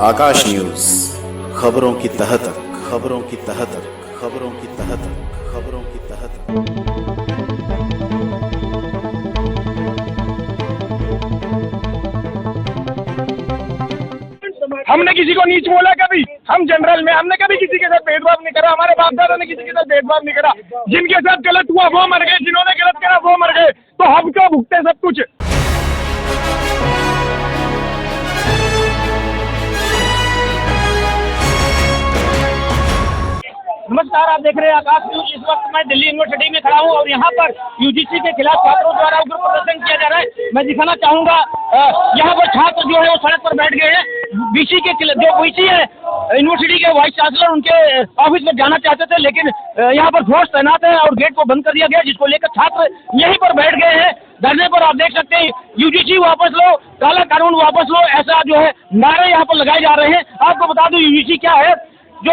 आकाश news, खबरों की तह तक, खबरों की तह तक, खबरों की तह तक, खबरों की तह तक। हमने किसी को नीच बोला कभी? हम जनरल में हमने कभी किसी के साथ भेदभाव नहीं करा। हमारे बाप दादा ने किसी के साथ भेदभाव नहीं करा। जिनके साथ गलत हुआ वो मर गए, जिन्होंने गलत करा वो मर गए, तो हम क्यों भुगते सब कुछ? नमस्कार, आप देख रहे हैं आकाश न्यूज। इस वक्त मैं दिल्ली यूनिवर्सिटी में खड़ा हूं और यहां पर यूजीसी के खिलाफ छात्रों द्वारा उग्र प्रदर्शन किया जा रहा है। मैं दिखाना चाहूंगा, यहां पर छात्र जो है वो सड़क पर बैठ गए हैं। बीसी के जो बीसी है यूनिवर्सिटी के वाइस चांसलर, उनके ऑफिस में जाना चाहते थे, लेकिन यहाँ पर फोर्स तैनात है और गेट को बंद कर दिया गया, जिसको लेकर छात्र यहीं पर बैठ गए हैं धरने पर। आप देख सकते हैं, यूजीसी वापस लो, काला कानून वापस लो, ऐसा जो है नारे यहाँ पर लगाए जा रहे हैं। आपको बता दूं, यूजीसी क्या है? जो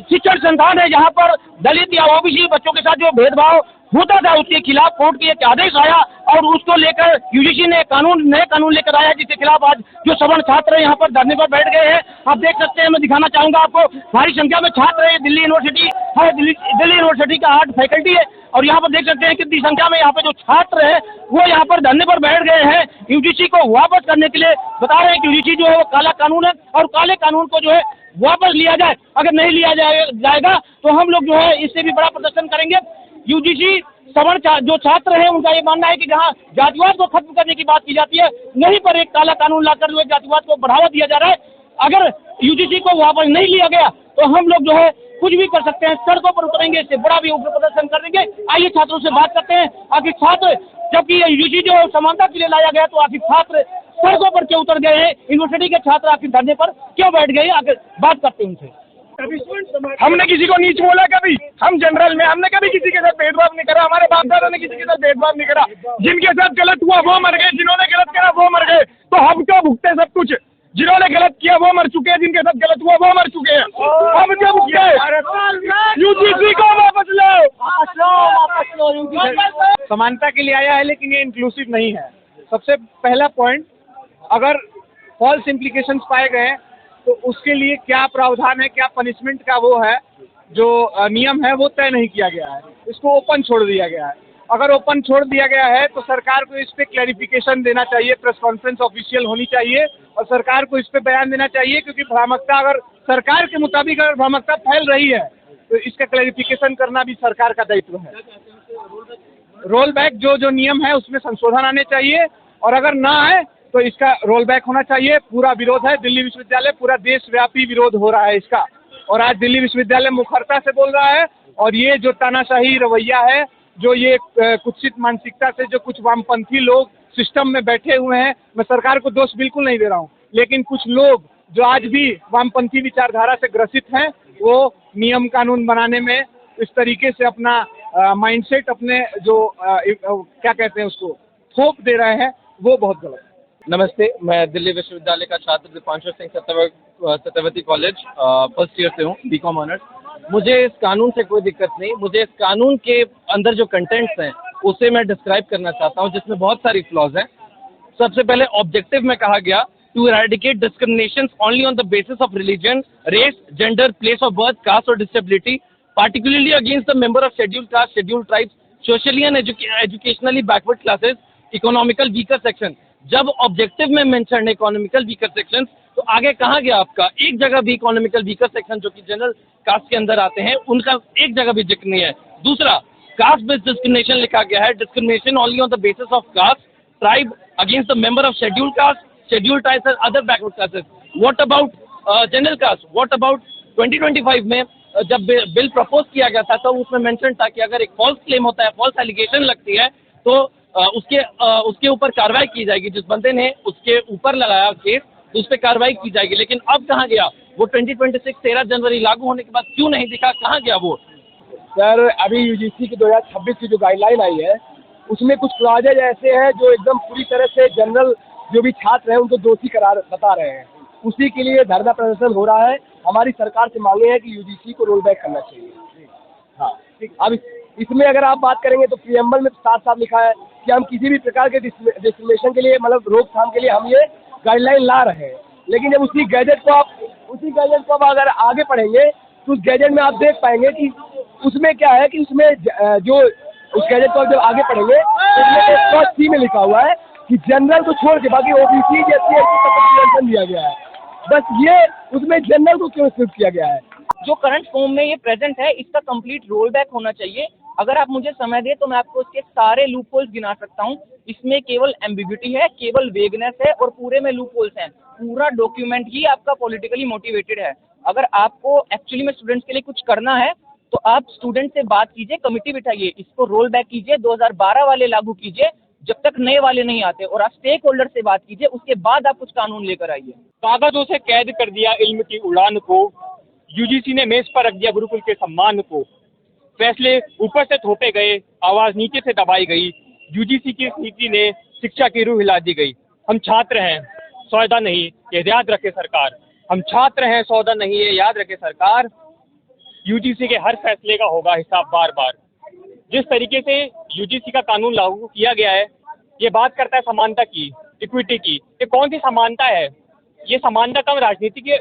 शिक्षण संस्थान है, जहाँ पर दलित या ओबीसी बच्चों के साथ जो भेदभाव होता था, उसके खिलाफ कोर्ट की एक आदेश आया और उसको लेकर यूजीसी ने नए कानून लेकर आया, जिसके खिलाफ आज जो सवर्ण छात्र यहाँ पर धरने पर बैठ गए हैं। आप देख सकते हैं, मैं दिखाना चाहूंगा आपको, भारी संख्या में छात्र है। दिल्ली यूनिवर्सिटी है, दिल्ली यूनिवर्सिटी का 8 फैकल्टी है और यहाँ पर देख सकते हैं कितनी संख्या में यहाँ पे जो छात्र है वो यहाँ पर धरने पर बैठ गए हैं। यूजीसी को वापस करने के लिए बता रहे हैं कि यूजीसी जो है वो काला कानून है और काले कानून को जो है वापस लिया जाए। अगर नहीं लिया जाएगा तो हम लोग जो है इससे भी बड़ा प्रदर्शन करेंगे। यूजीसी सवर्ण जो छात्र हैं, उनका ये मानना है कि जहां जातिवाद को खत्म करने की बात की जाती है, वहीं पर एक काला कानून लाकर जो है जातिवाद को बढ़ावा दिया जा रहा है। अगर यूजीसी को वापस नहीं लिया गया तो हम लोग जो है कुछ भी कर सकते हैं, सड़कों पर उतरेंगे, इससे बड़ा भी उग्र प्रदर्शन करेंगे। आइए छात्रों से बात करते हैं। आखिर छात्र, जबकि यूजीसी जो समानता के लिए लाया गया, तो आखिर छात्र सड़कों पर क्यों उतर गए हैं? यूनिवर्सिटी के छात्र आखिर धरने पर क्यों बैठ गए? आखिर बात करते हैं उनसे। हमने किसी को नीच बोला कभी? हम जनरल में हमने कभी किसी के साथ भेदभाव नहीं करा। हमारे बाप दादा ने किसी के साथ भेदभाव नहीं करा। जिनके साथ गलत हुआ वो मर गए, जिन्होंने गलत करा वो मर गए, तो हम क्यों भुगते सब कुछ? जिन्होंने गलत किया वो मर चुके हैं, जिनके साथ गलत हुआ वो मर चुके हैं, हम क्यों भुगते? यूजीसी को वापस लो। समानता के लिए आया है, लेकिन ये इंक्लूसिव नहीं है। सबसे पहला पॉइंट, अगर फॉल्स इम्प्लीकेशंस पाए गए तो उसके लिए क्या प्रावधान है, क्या पनिशमेंट का वो है, जो नियम है वो तय नहीं किया गया है। इसको ओपन छोड़ दिया गया है। अगर ओपन छोड़ दिया गया है तो सरकार को इस पे क्लैरिफिकेशन देना चाहिए, प्रेस कॉन्फ्रेंस ऑफिशियल होनी चाहिए और सरकार को इस पे बयान देना चाहिए, क्योंकि भ्रामकता, अगर सरकार के मुताबिक अगर भ्रामकता फैल रही है तो इसका क्लैरिफिकेशन करना भी सरकार का दायित्व है। रोल बैक जो नियम है उसमें संशोधन आने चाहिए और अगर ना आए तो इसका रोल बैक होना चाहिए। पूरा विरोध है दिल्ली विश्वविद्यालय, पूरा देशव्यापी विरोध हो रहा है इसका, और आज दिल्ली विश्वविद्यालय मुखरता से बोल रहा है। और ये जो तानाशाही रवैया है, जो ये कुत्सित मानसिकता से जो कुछ वामपंथी लोग सिस्टम में बैठे हुए हैं, मैं सरकार को दोष बिल्कुल नहीं दे रहा हूँ, लेकिन कुछ लोग जो आज भी वामपंथी विचारधारा से ग्रसित हैं, वो नियम कानून बनाने में इस तरीके से अपना माइंडसेट, अपने जो क्या कहते हैं उसको, थोप दे रहे हैं, वो बहुत गलत है। नमस्ते, मैं दिल्ली विश्वविद्यालय का छात्र Deepanshu Singh Satyavati college first year से हूँ, बीकॉम ऑनर्स। मुझे इस कानून से कोई दिक्कत नहीं। मुझे इस कानून के अंदर जो कंटेंट्स हैं उसे मैं डिस्क्राइब करना चाहता हूँ, जिसमें बहुत सारी फ्लॉज हैं। सबसे पहले ऑब्जेक्टिव में कहा गया to eradicate discrimination only on the basis of religion, race, gender, place of birth, caste और disability, particularly against the member of scheduled caste, scheduled tribes, socially and educationally backward classes, economical weaker section। जब objective में mention है economical weaker section, तो आगे कहाँ गया आपका? एक जगह भी इकोनॉमिकल वीकर सेक्शन जो कि जनरल कास्ट के अंदर आते हैं, उनका एक जगह भी जिक्र नहीं है। दूसरा, कास्ट बेस्ड डिस्क्रिमिनेशन लिखा गया है, discrimination only on the basis of caste, tribe against the member of scheduled caste, scheduled tribes and other backward classes. What about general caste? What about 2025 में जब बिल प्रपोज किया गया था तो उसमें मेंशन था कि अगर एक फॉल्स क्लेम होता है, फॉल्स एलिगेशन लगती है, तो उसके ऊपर कार्रवाई की जाएगी। जिस बंदे ने उसके ऊपर लगाया केस तो उस पर कार्रवाई की जाएगी। लेकिन अब कहाँ गया वो? 2026 13 जनवरी लागू होने के बाद क्यों नहीं दिखा? कहाँ गया वो? सर, अभी यूजीसी की 2026 की जो गाइडलाइन आई है, उसमें कुछ क्लॉजेज ऐसे हैं जो एकदम पूरी तरह से जनरल जो भी छात्र हैं उनको दोषी करार बता रहे हैं। उसी के लिए धरना प्रदर्शन हो रहा है। हमारी सरकार से मांगे हैं कि यूजीसी को रोल बैक करना चाहिए। हाँ, अब इसमें अगर आप बात करेंगे तो प्रीएम्बल में साफ साफ लिखा है कि हम किसी भी प्रकार के डिस्क्रिमिनेशन के लिए, मतलब रोकथाम के लिए हम ये गाइडलाइन ला रहे हैं। लेकिन जब उसी गैजेट को आप अगर आगे पढ़ेंगे तो उस गैजेट में आप देख पाएंगे कि उसमें क्या है कि उसमें जो उस गैजेट को आप जब आगे पढ़ेंगे तो उसमें फर्स्ट सी में लिखा हुआ है कि जनरल को छोड़ के बाकी ओबीसी SC ST सबको रिजर्वेशन दिया गया है। बस ये उसमें जनरल को क्यों स्किप किया गया है? जो करंट फॉर्म में ये प्रेजेंट है इसका कंप्लीट रोल बैक होना चाहिए। अगर आप मुझे समय दें तो मैं आपको इसके सारे लूप होल्स गिना सकता हूँ। इसमें केवल एम्बिग्यूटी है, केवल वेगनेस है और पूरे में लूप होल्स हैं। पूरा डॉक्यूमेंट ही आपका पॉलिटिकली मोटिवेटेड है। अगर आपको एक्चुअली में स्टूडेंट्स के लिए कुछ करना है तो आप स्टूडेंट से बात कीजिए, कमिटी बिठाइए, इसको रोल बैक कीजिए, 2012 वाले लागू कीजिए जब तक नए वाले नहीं आते, और आप स्टेक होल्डर से बात कीजिए, उसके बाद आप कुछ कानून लेकर आइए। कागजों से कैद कर दिया इल्म की उड़ान को, यूजीसी ने मेज पर रख दिया गुरुकुल के सम्मान को। फैसले ऊपर से थोपे गए, आवाज नीचे से दबाई गई, यूजीसी की नीति ने शिक्षा की रूह हिला दी गई। हम छात्र हैं, सौदा नहीं, ये याद रखे सरकार। हम छात्र हैं, सौदा नहीं, ये याद रखे सरकार। यूजीसी के हर फैसले का होगा हिसाब बार बार। जिस तरीके से यूजीसी का कानून लागू किया गया है, ये बात करता है समानता की, इक्विटी की। ये कौन सी समानता है? ये समानता कम राजनीति के,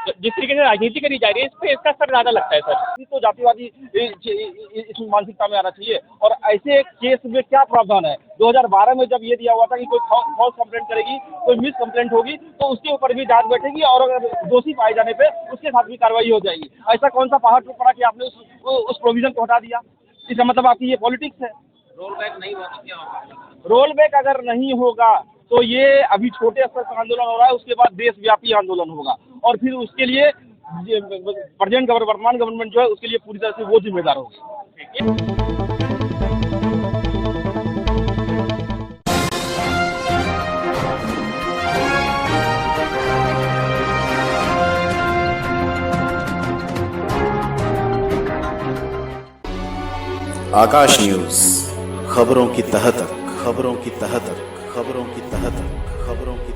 जिस तरीके से राजनीति करी जा रही है, इस पे इसका असर ज्यादा लगता है सर। तो जातिवादी इस मानसिकता में आना चाहिए। और ऐसे केस में क्या प्रावधान है? 2012 में जब ये दिया हुआ था कि कोई फॉल्स कंप्लेंट करेगी, कोई मिस कंप्लेंट होगी तो उसके ऊपर भी जांच बैठेगी और अगर दोषी पाए जाने पे उसके साथ भी कार्रवाई हो जाएगी। ऐसा कौन सा पहाड़ टूट पड़ा कि आपने उस प्रोविजन को हटा दिया? इसका मतलब आपकी ये पॉलिटिक्स है। रोल बैक नहीं हुआ तो क्या होगा? रोल बैक अगर नहीं होगा तो ये अभी छोटे स्तर पर आंदोलन हो रहा है, उसके बाद देशव्यापी आंदोलन होगा और फिर उसके लिए वर्तमान गवर्नमेंट जो है उसके लिए पूरी तरह से वो जिम्मेदार होगी। आकाश न्यूज, खबरों की तह तक, खबरों की तह तक, खबरों की तह तक, खबरों की